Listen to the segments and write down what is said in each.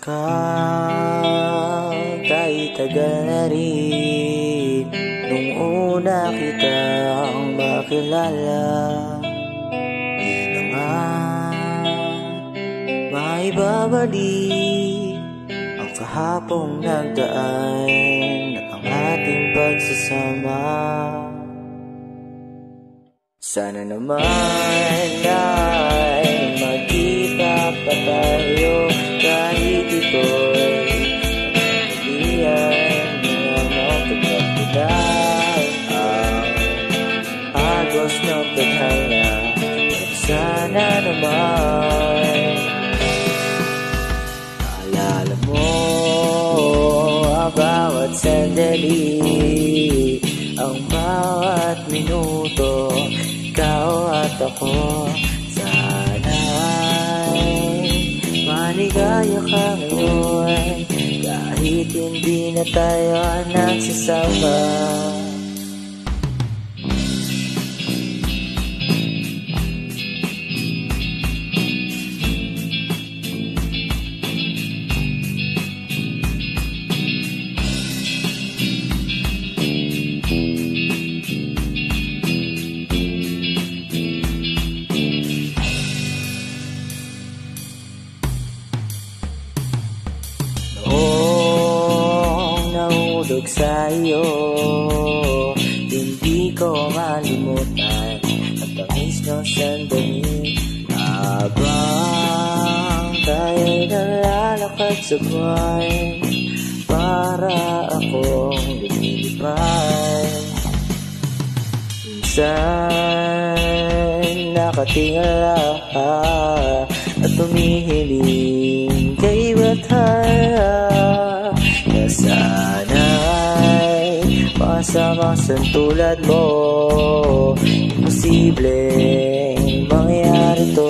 ka kahit tagal na rin nung una kitang makilala. Di na nga maibabalik ang kahapong nagdaan at ang ating pagsasama. Sana naman ay magkita pa tayo kahit ito'y pagkakalian ng pagkakulang ang agos ng tadhana. Sana naman maalala mo ang bawat sandali, ang bawat minuto, ikaw at ako. Sana'y maligaya ka ngayon kahit hindi na tayo nagsasama. Nahulog sa iyo, hindi ko malimutan ang tamis ng sandali habang tayo'y nalalakad sa buwan. Para akong lumilipad, minsan nakatingala ka at tumihiling kay bathara. Sana'y masamang tulad mo, imposibleng mangyari to.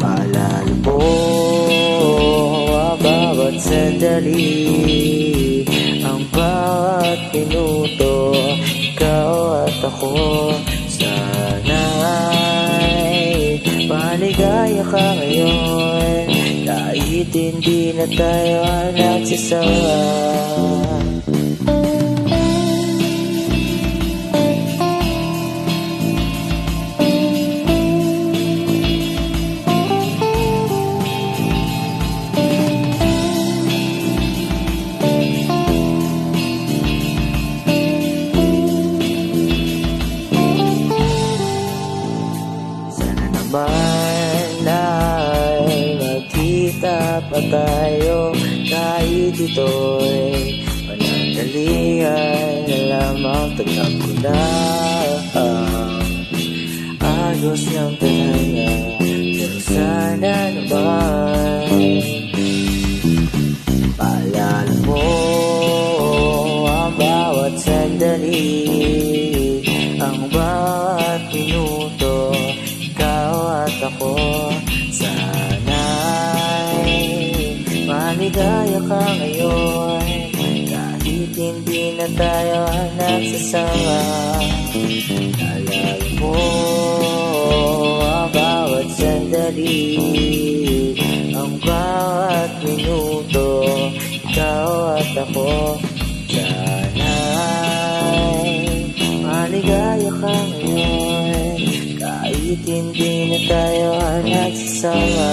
Maalala mo ang bawat sandali, ang bawat minuto, ikaw at ako. Sana'y maligaya ka ngayon kahit hindi na tayo nagsasama. Sana naman ay magkita pa tayo kahit ito'y panandalian na lamang. Tagap ko na agos ng tadhana, pero sana naman maalala mo ang bawat sandali, ang bawat minuto, ikaw at ako. Sana'y maligaya ka ngayon kahit hindi na tayo nagsasama. Alala mo ang bawat sandali, ang bawat minuto, ikaw at ako. Sana'y maligaya ka ngayon kahit hindi na tayo nagsasama.